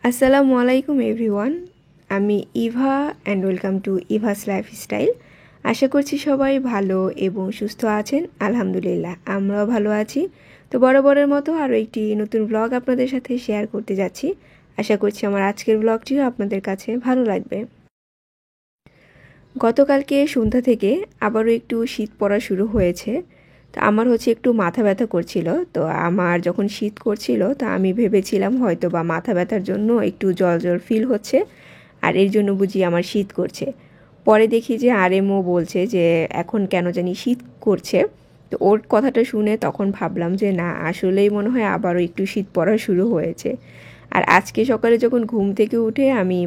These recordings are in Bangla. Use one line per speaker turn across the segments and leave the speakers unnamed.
আসসালামু আলাইকুম এভরিওয়ান। আমি Eva and welcome to Eva's lifestyle. আশা করছি সবাই ভালো এবং সুস্থ আছেন। আলহামদুলিল্লাহ আমরাও ভালো আছি। তো বরাবরের মতো আরও একটি নতুন ব্লগ আপনাদের সাথে শেয়ার করতে যাচ্ছি। আশা করছি আমার আজকের ব্লগটিও আপনাদের কাছে ভালো লাগবে। গতকালকে সন্ধ্যা থেকে আবারও একটু শীত পড়া শুরু হয়েছে। তো আমার একটু মাথা ব্যথা করছিল। তো আমার যখন শীত করছিল তো আমি ভেবেছিলাম হয়তো বা মাথা ব্যথার জন্য একটু জ্বর ফিল হচ্ছে, আর এর জন্য বুঝি আমার শীত করছে। পরে দেখি যে আরএমও বলছে যে এখন কেন জানি শীত করছে। তো ওর কথাটা শুনে তখন ভাবলাম যে না, আসলেই মনে হয় আবারও একটু শীত পড়া শুরু হয়েছে। আর আজকে সকালে যখন ঘুম থেকে উঠে আমি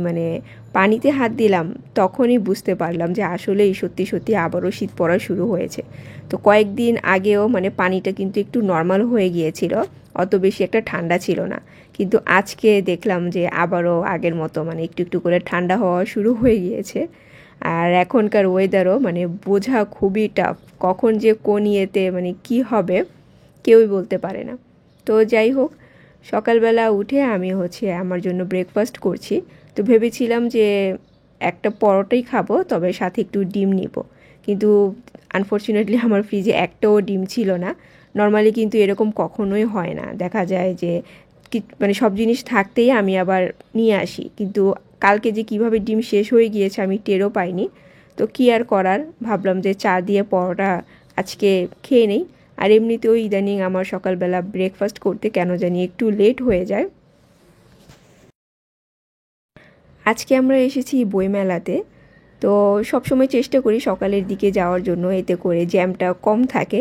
পানিতে হাত দিলাম, তখনই বুঝতে পারলাম যে আসলেই সত্যি সত্যি আবারও শীত পড়া শুরু হয়েছে। তো কয়েকদিন আগেও পানিটা কিন্তু একটু নর্মাল হয়ে গিয়েছিল, অত বেশি একটা ঠান্ডা ছিল না। কিন্তু আজকে দেখলাম যে আবারও আগের মতো একটু একটু করে ঠান্ডা হওয়া শুরু হয়ে গিয়েছে। আর এখনকার ওয়েদারও বোঝা খুবই টাফ, কখন যে কোন ইয়েতে কি হবে কেউই বলতে পারে না। তো যাই হোক, সকালবেলা উঠে আমি আমার জন্য ব্রেকফাস্ট করছি। তো ভেবেছিলাম যে একটা পরোটাই খাবো, তবে সাথে একটু ডিম নিব। কিন্তু আনফর্চুনেটলি আমার ফ্রিজে একটাও ডিম ছিল না। নর্মালি কিন্তু এরকম কখনোই হয় না, দেখা যায় যে সব জিনিস থাকতেই আমি আবার নিয়ে আসি, কিন্তু কালকে যে কিভাবে ডিম শেষ হয়ে গিয়েছে আমি টেরও পাইনি। তো কী আর করার, ভাবলাম যে চা দিয়ে পরোটা আজকে খেয়ে নেই। আর এমনিতেও ইদানিং আমার সকালবেলা ব্রেকফাস্ট করতে কেন জানি একটু লেট হয়ে যায়। আজকে আমরা এসেছি বইমেলাতে। তো সবসময় চেষ্টা করি সকালের দিকে যাওয়ার জন্য, এতে করে জ্যামটা কম থাকে।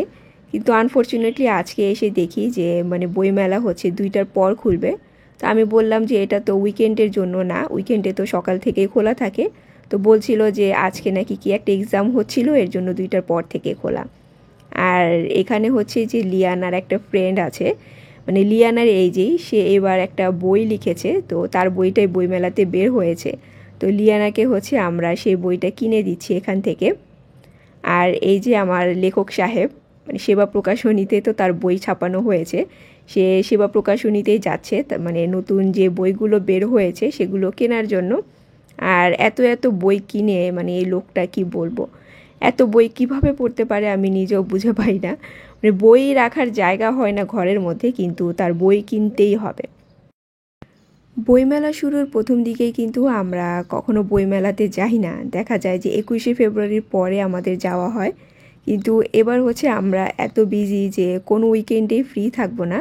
কিন্তু আনফর্চুনেটলি আজকে এসে দেখি যে বইমেলা 2টার পর খুলবে। তো আমি বললাম যে এটা তো উইকেন্ডের জন্য না, উইকেন্ডে তো সকাল থেকেই খোলা থাকে। তো বলছিল যে আজকে নাকি কি একটা এক্সাম হচ্ছিল, এর জন্য 2টার পর থেকে খোলা। আর এখানে যে লিয়ানার একটা ফ্রেন্ড আছে, লিয়ানার এইজেই, সে এবার একটা বই লিখেছে। তো তার বইটাই বইমেলাতে বের হয়েছে। তো লিয়ানাকে আমরা সেই বইটা কিনে দিচ্ছি এখান থেকে। আর এই যে আমার লেখক সাহেব, সেবা প্রকাশনীতে তো তার বই ছাপানো হয়েছে, সে সেবা প্রকাশনীতেই যাচ্ছে নতুন যে বইগুলো বের হয়েছে সেগুলো কেনার জন্য। আর এত এত বই কিনে এই লোকটা কি বলবো, এত বই কিভাবে পড়তে পারে আমি নিজেও বুঝে পাই না। বই রাখার জায়গা হয় না ঘরের মধ্যে, কিন্তু তার বই কিনতেই হবে। বইমেলা শুরুর প্রথম দিকেই কিন্তু আমরা কখনো বইমেলাতে যাই না, দেখা যায় যে 21শে ফেব্রুয়ারির পরে আমাদের যাওয়া হয়। কিন্তু এবার আমরা এত বিজি যে কোনো উইকেন্ডেই ফ্রি থাকবো না।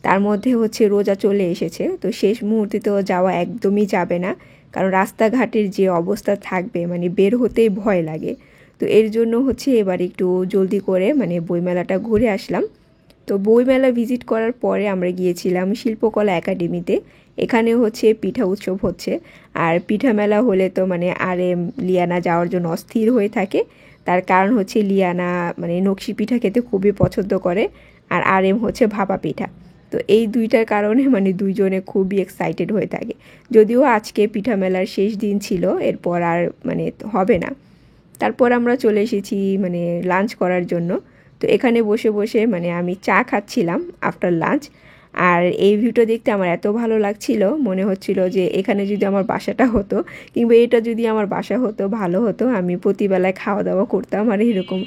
তার মধ্যে রোজা চলে এসেছে, তো শেষ মুহূর্তে তো যাওয়া একদমই যাবে না, কারণ রাস্তাঘাটের যে অবস্থা থাকবে বের হতেই ভয় লাগে। তো এর জন্য এবার একটু জলদি করে বইমেলাটা ঘুরে আসলাম। তো বইমেলা ভিজিট করার পরে আমরা গিয়েছিলাম শিল্পকলা একাডেমিতে। এখানে পিঠা উৎসব হচ্ছে। আর পিঠা মেলা হলে তো আরএম লিয়ানা যাওয়ার জন্য অস্থির হয়ে থাকে। তার কারণ লিয়ানা নকশি পিঠা খেতে খুবই পছন্দ করে, আর আরএম ভাপা পিঠা। তো এই দুইটার কারণে দুইজনে খুবই এক্সাইটেড হয়ে থাকে। যদিও আজকে পিঠা মেলার শেষ দিন ছিল, এরপর আর হবে না। তারপর আমরা চলে এসেছি লাঞ্চ করার জন্য। তো এখানে বসে বসে আমি চা খাচ্ছিলাম আফটার লাঞ্চ। আর এই ভিউটা দেখতে আমার এত ভালো লাগছিল, মনে হচ্ছিল যে এখানে যদি আমার বাসাটা হতো, কিংবা এটা যদি আমার বাসা হতো ভালো হতো, আমি প্রতিবেলায় খাওয়া দাওয়া করতাম আর এরকম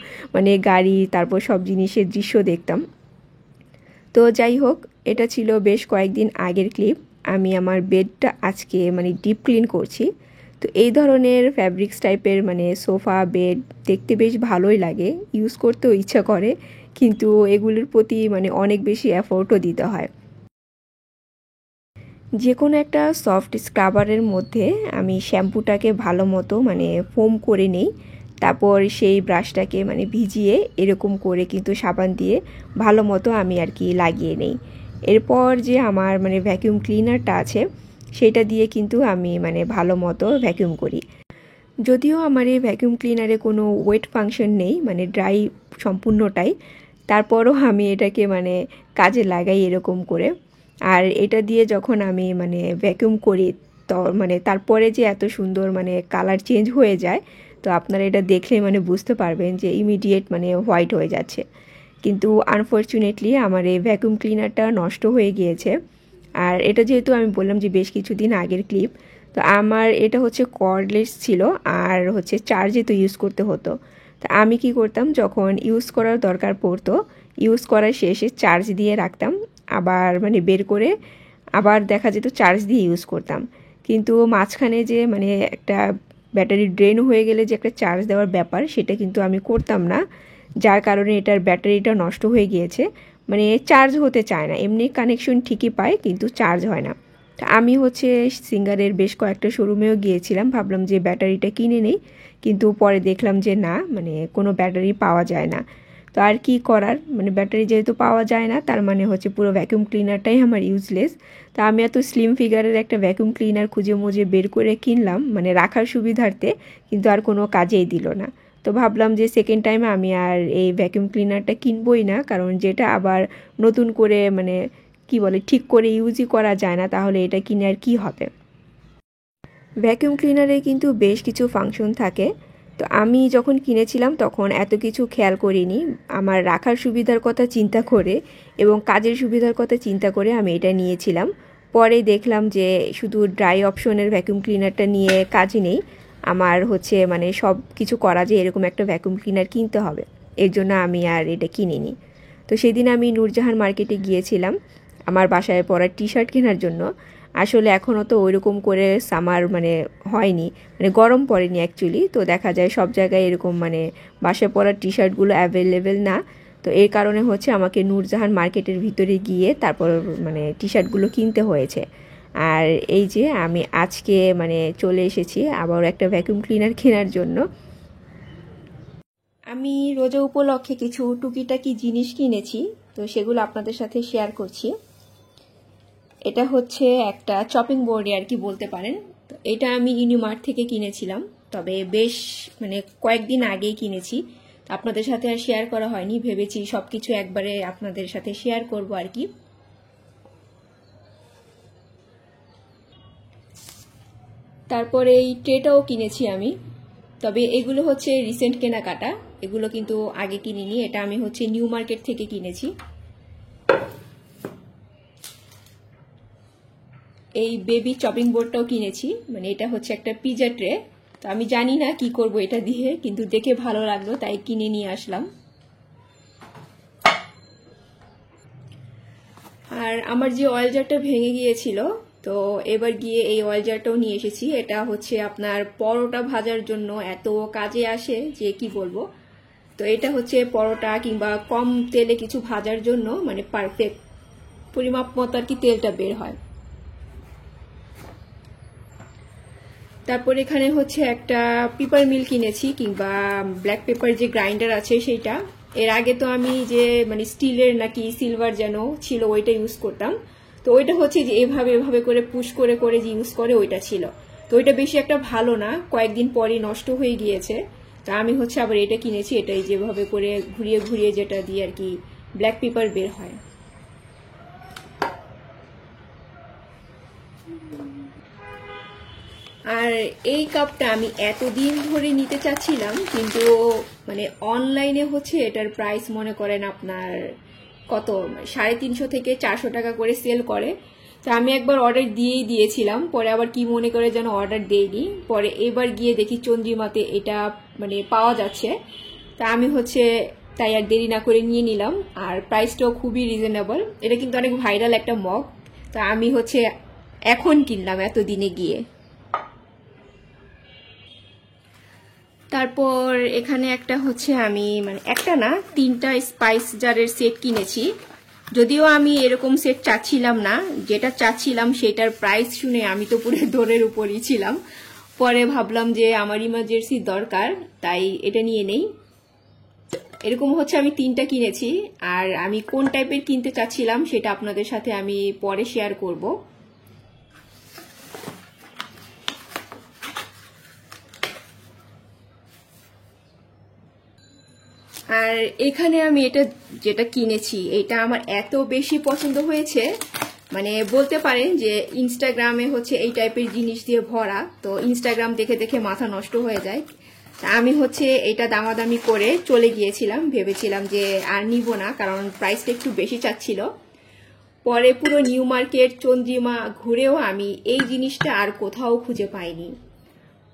গাড়ি তারপর সব জিনিসের দৃশ্য দেখতাম। তো যাই হোক, এটা ছিল বেশ কয়েকদিন আগের ক্লিপ। আমি আমার বেডটা আজকে ডিপ ক্লিন করছি। তো এই ধরনের ফ্যাব্রিক্স টাইপের সোফা বেড দেখতে বেশ ভালোই লাগে, ইউজ করতেও ইচ্ছা করে, কিন্তু এগুলোর প্রতি অনেক বেশি এফোর্টও দিতে হয়। যে কোনো একটা সফট স্ক্রাবারের মধ্যে আমি শ্যাম্পুটাকে ভালো মতো ফোম করে নেই। তারপর সেই ব্রাশটাকে ভিজিয়ে এরকম করে কিন্তু সাবান দিয়ে ভালো মতো আমি আর কি লাগিয়ে নেই। এরপর যে আমার ভ্যাকিউম ক্লিনারটা আছে, সেটা দিয়ে কিন্তু আমি ভালো মতো ভ্যাকিউম করি। যদিও আমার এই ভ্যাকিউম ক্লিনারে কোনো ওয়েট ফাংশন নেই, ড্রাই সম্পূর্ণটাই, তারপরও আমি এটাকে কাজে লাগাই এরকম করে। আর এটা দিয়ে যখন আমি ভ্যাকিউম করি, তো তারপরে যে এত সুন্দর কালার চেঞ্জ হয়ে যায়, তো আপনারা এটা দেখলে বুঝতে পারবেন যে ইমিডিয়েট হোয়াইট হয়ে যাচ্ছে। কিন্তু আনফর্চুনেটলি আমার এই ভ্যাকুয়াম ক্লিনারটা নষ্ট হয়ে গিয়েছে। আর এটা যেহেতু আমি বললাম যে বেশ কিছুদিন আগের ক্লিপ, তো আমার এটা হচ্ছে কর্ডলেস ছিল আর হচ্ছে চার্জে তো ইউজ করতে হতো। তো আমি কি করতাম, যখন ইউজ করার দরকার পড়তো ইউজ করার শেষে চার্জ দিয়ে রাখতাম, আবার মানে বের করে আবার দেখা যেত চার্জ দিয়ে ইউজ করতাম। কিন্তু মাঝখানে যে মানে একটা ব্যাটারি ড্রেন হয়ে গেলে যে একটা চার্জ দেওয়ার ব্যাপার, সেটা কিন্তু আমি করতাম না, যার কারণে এটার ব্যাটারিটা নষ্ট হয়ে গিয়েছে। মানে চার্জ হতে চায় না, এমনি কানেকশন ঠিকই পায় কিন্তু চার্জ হয় না। তো আমি হচ্ছে সিঙ্গারের বেশ কয়েকটা শোরুমেও গিয়েছিলাম, ভাবলাম যে ব্যাটারিটা কিনে নেই, কিন্তু পরে দেখলাম যে না, মানে কোনো ব্যাটারি পাওয়া যায় না। তো আর কি করার, মানে ব্যাটারি যেহেতু পাওয়া যায় না তার মানে হচ্ছে পুরো ভ্যাকুয়াম ক্লিনারটাই আমার ইউজলেস। তো আমি এত স্লিম ফিগারের একটা ভ্যাকুয়াম ক্লিনার খুঁজে মুজে বের করে কিনলাম মানে রাখার সুবিধার্থে, কিন্তু আর কোনো কাজেই দিল না। তো ভাবলাম যে সেকেন্ড টাইমে আমি আর এই ভ্যাকুয়াম ক্লিনারটা কিনবই না, কারণ যেটা আবার নতুন করে মানে কি বলে ঠিক করে ইউজই করা যায় না, তাহলে এটা কিনে আর কি হবে। ভ্যাকুয়াম ক্লিনারে কিন্তু বেশ কিছু ফাংশন থাকে, তো আমি যখন কিনেছিলাম তখন এত কিছু খেয়াল করিনি। আমার রাখার সুবিধার কথা চিন্তা করে এবং কাজের সুবিধার কথা চিন্তা করে আমি এটা নিয়েছিলাম। পরে দেখলাম যে শুধু ড্রাই অপশনের ভ্যাকুয়াম ক্লিনারটা নিয়ে কাজ নেই, আমার হচ্ছে মানে সব কিছু করা যায় এরকম একটা ভ্যাকুয়াম ক্লিনার কিনতে হবে, এর জন্য আমি আর এটা কিনিনি। তো সেদিন আমি নূরজাহান মার্কেটে গিয়েছিলাম আমার বাসায় পরার টি শার্ট কেনার জন্য। আসলে এখনও তো ওইরকম করে সামার মানে হয়নি, মানে গরম পড়েনি অ্যাকচুয়ালি, তো দেখা যায় সব জায়গায় এরকম মানে বাসায় পরার টি শার্টগুলো অ্যাভেলেবেল না। তো এর কারণে হচ্ছে আমাকে নূরজাহান মার্কেটের ভিতরে গিয়ে তারপর মানে টি শার্টগুলো কিনতে হয়েছে। আর এই যে আমি আজকে মানে চলে এসেছি আবার একটা ভ্যাকুয়াম ক্লিনার কেনার জন্য। আমি রোজা উপলক্ষে কিছু টুকিটাকি জিনিস কিনেছি, তো সেগুলো আপনাদের সাথে শেয়ার করছি। এটা হচ্ছে একটা চপিং বোর্ডে আর কি বলতে পারেন। তো এটা আমি ইউনিমার্ট থেকে কিনেছিলাম, তবে বেশ মানে কয়েকদিন আগেই কিনেছি, তো আপনাদের সাথে আর শেয়ার করা হয়নি, ভেবেছি সব কিছু একবারে আপনাদের সাথে শেয়ার করব আর কি। তারপরে এই ট্রেটাও কিনেছি আমি, তবে এগুলো হচ্ছে রিসেন্ট কেনাকাটা, এগুলো কিন্তু আগে কিনিনি। এটা আমি হচ্ছে নিউ মার্কেট থেকে কিনেছি। এই বেবি চপিং বোর্ডটাও কিনেছি, মানে এটা হচ্ছে একটা পিজা ট্রে। তো আমি জানি না কি করব এটা দিয়ে, কিন্তু দেখে ভালো লাগলো তাই কিনে নিয়ে আসলাম। আর আমার যে অয়েল জারটা ভেঙে গিয়েছিল, তো এবার গিয়ে এই অয়েল জারটাও নিয়ে এসেছি। এটা হচ্ছে আপনার পরোটা ভাজার জন্য এত কাজে আসে যে কি বলবো। তো এটা হচ্ছে পরোটা কিংবা কম তেলে কিছু ভাজার জন্য মানে পারফেক্ট পরিমাপ মতো আর কি তেলটা বের হয়। তারপর এখানে হচ্ছে একটা পেপার মিল কিনেছি, কিংবা ব্ল্যাক পেপার যে গ্রাইন্ডার আছে সেইটা। এর আগে তো আমি যে মানে স্টিলের নাকি সিলভার যেন ছিল ওইটা ইউজ করতাম, তো ওইটা হচ্ছে যে এভাবে এভাবে করে পুশ করে করে যে ইউজ করে ওইটা ছিল, তো ওইটা বেশি একটা ভালো না, কয়েকদিন পরই নষ্ট হয়ে গিয়েছে। তা আমি হচ্ছে আবার এটা কিনেছি, এটাই যেভাবে করে ঘুরিয়ে ঘুরিয়ে যেটা দিয়ে আর কি ব্ল্যাক পেপার বের হয়। আর এই কাপটা আমি এতদিন ধরে নিতে চাচ্ছিলাম, কিন্তু মানে অনলাইনে হচ্ছে এটার প্রাইস মনে করেন আপনার কত 350 থেকে 400 টাকা করে সেল করে। তো আমি একবার অর্ডার দিয়েই দিয়েছিলাম, পরে আবার কি মনে করে যেন অর্ডার দেইনি, পরে এবার গিয়ে দেখি চন্দ্রিমাতে এটা মানে পাওয়া যাচ্ছে। তা আমি হচ্ছে তাই আর দেরি না করে নিয়ে নিলাম, আর প্রাইসটাও খুবই রিজনেবল। এটা কিন্তু অনেক ভাইরাল একটা মগ, তো আমি হচ্ছে এখন কিনলাম এতদিনে গিয়ে। তারপর এখানে একটা হচ্ছে আমি মানে একটা না 3টা স্পাইস জারের সেট কিনেছি। যদিও আমি এরকম সেট চাচ্ছিলাম না, যেটা চাচ্ছিলাম সেটার প্রাইস শুনে আমি তো পুরো দৌড়ের উপরই ছিলাম। পরে ভাবলাম যে আমার ইমার্জেন্সি দরকার, তাই এটা নিয়ে নেই। এরকম হচ্ছে আমি 3টা কিনেছি, আর আমি কোন টাইপের কিনতে চাচ্ছিলাম সেটা আপনাদের সাথে আমি পরে শেয়ার করব। আর এখানে আমি এটা যেটা কিনেছি এটা আমার এত বেশি পছন্দ হয়েছে, মানে বলতে পারেন যে ইনস্টাগ্রামে হচ্ছে এই টাইপের জিনিস দিয়ে ভরা, তো ইনস্টাগ্রাম দেখে দেখে মাথা নষ্ট হয়ে যায়। আমি হচ্ছে এটা দামাদামি করে চলে গিয়েছিলাম, ভেবেছিলাম যে আর নিব না, কারণ প্রাইসটা একটু বেশি চাচ্ছিল। পরে পুরো নিউ মার্কেট চন্দ্রিমা ঘুরেও আমি এই জিনিসটা আর কোথাও খুঁজে পাইনি।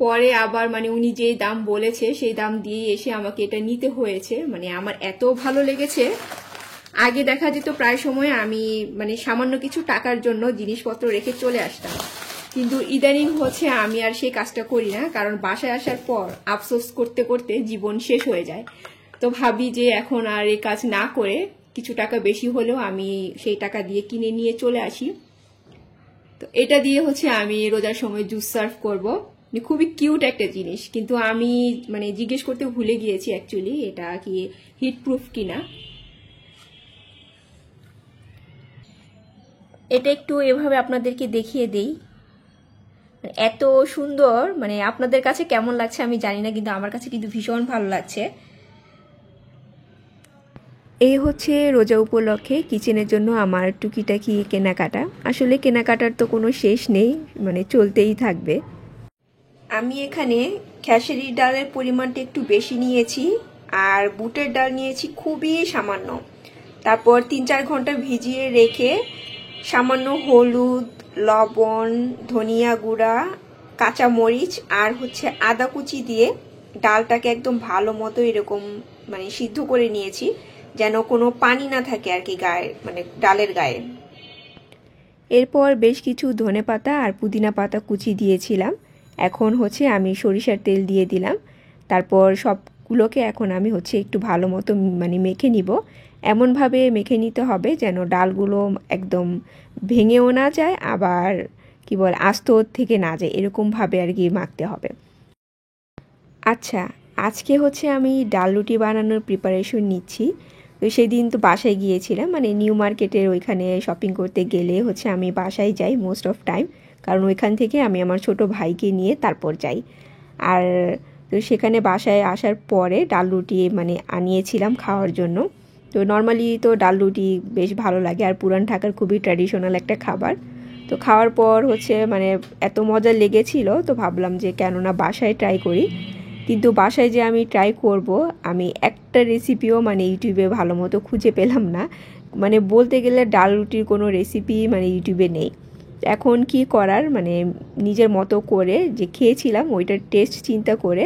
পরে আবার মানে উনি যে দাম বলেছে সেই দাম দিয়ে এসে আমাকে এটা নিতে হয়েছে। মানে আমার এত ভালো লেগেছে। আগে দেখা যেত প্রায় সময় আমি মানে সামান্য কিছু টাকার জন্য জিনিসপত্র রেখে চলে আসতাম, কিন্তু ইদানিং হচ্ছে আমি আর সেই কাজটা করি না, কারণ বাসায় আসার পর আফসোস করতে করতে জীবন শেষ হয়ে যায়। তো ভাবি যে এখন আর এই কাজ না করে কিছু টাকা বেশি হলেও আমি সেই টাকা দিয়ে কিনে নিয়ে চলে আসি। তো এটা দিয়ে হচ্ছে আমি রোজার সময় জুস সার্ভ করব। খুবই কিউট একটা জিনিস, কিন্তু আমি মানে জিজ্ঞেস করতে ভুলে গিয়েছি অ্যাকচুয়ালি এটা কি হিট প্রুফ কিনা। এটা একটু এভাবে আপনাদেরকে দেখিয়ে দেই। এত সুন্দর, মানে আপনাদের কাছে কেমন লাগছে আমি জানি না, কিন্তু আমার কাছে কিন্তু ভীষণ ভালো লাগছে। এই হচ্ছে রোজা উপলক্ষে কিচেনের জন্য আমার টুকিটাকি কেনাকাটা। আসলে কেনাকাটার তো কোনো শেষ নেই, মানে চলতেই থাকবে। আমি এখানে খেসারির ডালের পরিমাণটা একটু বেশি নিয়েছি, আর বুটের ডাল নিয়েছি খুবই সামান্য। তারপর 3-4 ঘন্টা ভিজিয়ে রেখে সামান্য হলুদ, লবণ, ধনিয়া গুঁড়া, কাঁচা মরিচ আর হচ্ছে আদা কুচি দিয়ে ডালটাকে একদম ভালো মতো এরকম মানে সিদ্ধ করে নিয়েছি, যেন কোনো পানি না থাকে আর কি গায়ে, মানে ডালের গায়ে। এরপর বেশ কিছু ধনেপাতা আর পুদিনা পাতা কুচি দিয়েছিলাম। এখন হচ্ছে আমি সরিষার তেল দিয়ে দিলাম। তারপর সবগুলোকে এখন আমি হচ্ছে একটু ভালো মতো মানে মেখে নিব। এমনভাবে মেখে নিতে হবে যেন ডালগুলো একদম ভেঙেও না যায়, আবার কি বল আস্ত থেকে না যায়, এরকমভাবে আর কি মাখতে হবে। আচ্ছা, আজকে হচ্ছে আমি ডাল রুটি বানানোর প্রিপারেশন নিচ্ছি। তো সেদিন তো বাসায় গিয়েছিলাম, মানে নিউ মার্কেটের ওইখানে শপিং করতে গেলে হচ্ছে আমি বাসায় যাই মোস্ট অফ টাইম, কারণ ওইখান থেকে আমি আমার ছোট ভাইকে নিয়ে তারপর যাই। আর তো সেখানে বাসায় আসার পরে ডাল রুটি মানে আনিয়েছিলাম খাওয়ার জন্য। তো নর্মালি তো ডাল রুটি বেশ ভালো লাগে, আর পুরান ঢাকার খুবই ট্র্যাডিশনাল একটা খাবার। তো খাওয়ার পর হচ্ছে মানে এত মজা লেগেছিল, তো ভাবলাম যে কেননা বাসায় ট্রাই করি। কিন্তু বাসায় যে আমি ট্রাই করব, আমি একটা রেসিপিও মানে ইউটিউবে ভালো মতো খুঁজে পেলাম না। মানে বলতে গেলে ডাল রুটির কোনো রেসিপি মানে ইউটিউবে নেই। এখন কি করার, মানে নিজের মতো করে যে খেয়েছিলাম ওইটার টেস্ট চিন্তা করে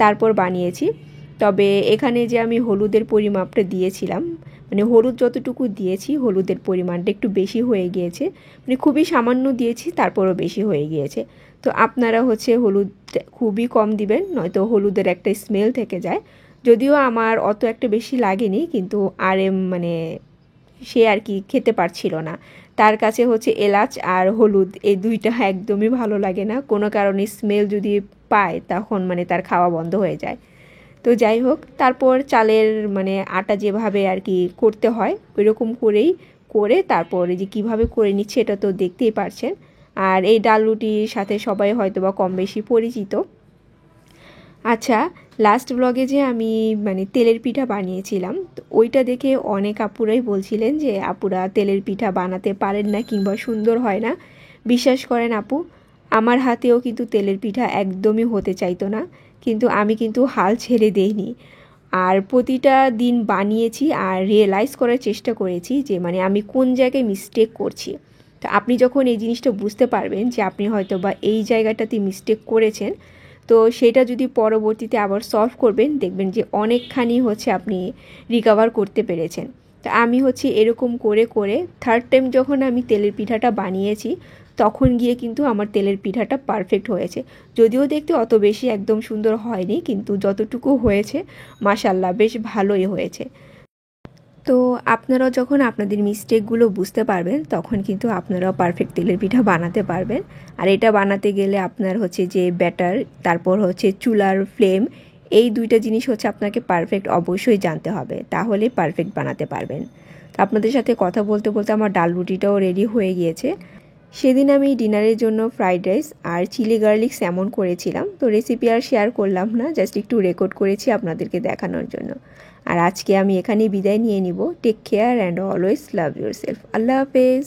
তারপর বানিয়েছি। তবে এখানে যে আমি হলুদের পরিমাপটা দিয়েছিলাম, মানে হলুদ যতটুকু দিয়েছি হলুদের পরিমাণটা একটু বেশি হয়ে গিয়েছে, মানে খুবই সামান্য দিয়েছি তারপরও বেশি হয়ে গিয়েছে। তো আপনারা হচ্ছে হলুদ খুবই কম দিবেন, নয়তো হলুদের একটা স্মেল থেকে যায়। যদিও আমার অত একটা বেশি লাগেনি, কিন্তু মানে সে আর কি খেতে পারছিল না। তার কাছে হচ্ছে এলাচ আর হলুদ এই দুইটা একদমই ভালো লাগে না, কোনো কারণে স্মেল যদি পায় তখন মানে তার খাওয়া বন্ধ হয়ে যায়। তো যাই হোক, তারপর চালের মানে আটা যেভাবে আর কি করতে হয় ওই রকম করেই করে তারপর এই যে কীভাবে করে নিচ্ছে এটা তো দেখতেই পারছেন। আর এই ডাল রুটির সাথে সবাই হয়তো বা কম বেশি পরিচিত। আচ্ছা, লাস্ট ব্লগে যে আমি মানে তেলের পিঠা বানিয়েছিলাম, তো ওইটা দেখে অনেক আপুরাই বলছিলেন যে আপুরা তেলের পিঠা বানাতে পারেন না কিংবা সুন্দর হয় না। বিশ্বাস করেন আপু, আমার হাতেও কিন্তু তেলের পিঠা একদমই হতে চাইতো না, কিন্তু আমি কিন্তু হাল ছেড়ে দেইনি। আর প্রতিটা দিন বানিয়েছি আর রিয়েলাইজ করার চেষ্টা করেছি যে মানে আমি কোন জায়গায় মিস্টেক করছি। তো আপনি যখন এই জিনিসটা বুঝতে পারবেন যে আপনি হয়তো বা এই জায়গাটাতে মিস্টেক করেছেন, তো সেটা যদি পরবর্তীতে আবার সলভ করবেন, দেখবেন যে অনেকখানি হচ্ছে আপনি রিকভার করতে পেরেছেন। তো আমি হচ্ছে এরকম করে করে থার্ড টাইম যখন আমি তেলের পিঠাটা বানিয়েছি, তখন গিয়ে কিন্তু আমার তেলের পিঠাটা পারফেক্ট হয়েছে। যদিও দেখতে অত বেশি একদম সুন্দর হয়নি, কিন্তু যতটুকু হয়েছে মাশাল্লাহ বেশ ভালোই হয়েছে। তো আপনারাও যখন আপনাদের মিস্টেকগুলো বুঝতে পারবেন, তখন কিন্তু আপনারাও পারফেক্ট তেলের পিঠা বানাতে পারবেন। আর এটা বানাতে গেলে আপনার হচ্ছে যে ব্যাটার, তারপর হচ্ছে চুলার ফ্লেম, এই দুইটা জিনিস হচ্ছে আপনাকে পারফেক্ট অবশ্যই জানতে হবে, তাহলে পারফেক্ট বানাতে পারবেন। তো আপনাদের সাথে কথা বলতে বলতে আমার ডাল রুটিটাও রেডি হয়ে গিয়েছে। সেদিন আমি ডিনারের জন্য ফ্রাইড রাইস আর চিলি গার্লিক স্যামন করেছিলাম। তো রেসিপি আর শেয়ার করলাম না, জাস্ট একটু রেকর্ড করেছি আপনাদেরকে দেখানোর জন্য। আর আজকে আমি এখানেই বিদায় নিয়ে নিব। Take care and always love yourself. আল্লাহ হাফেজ।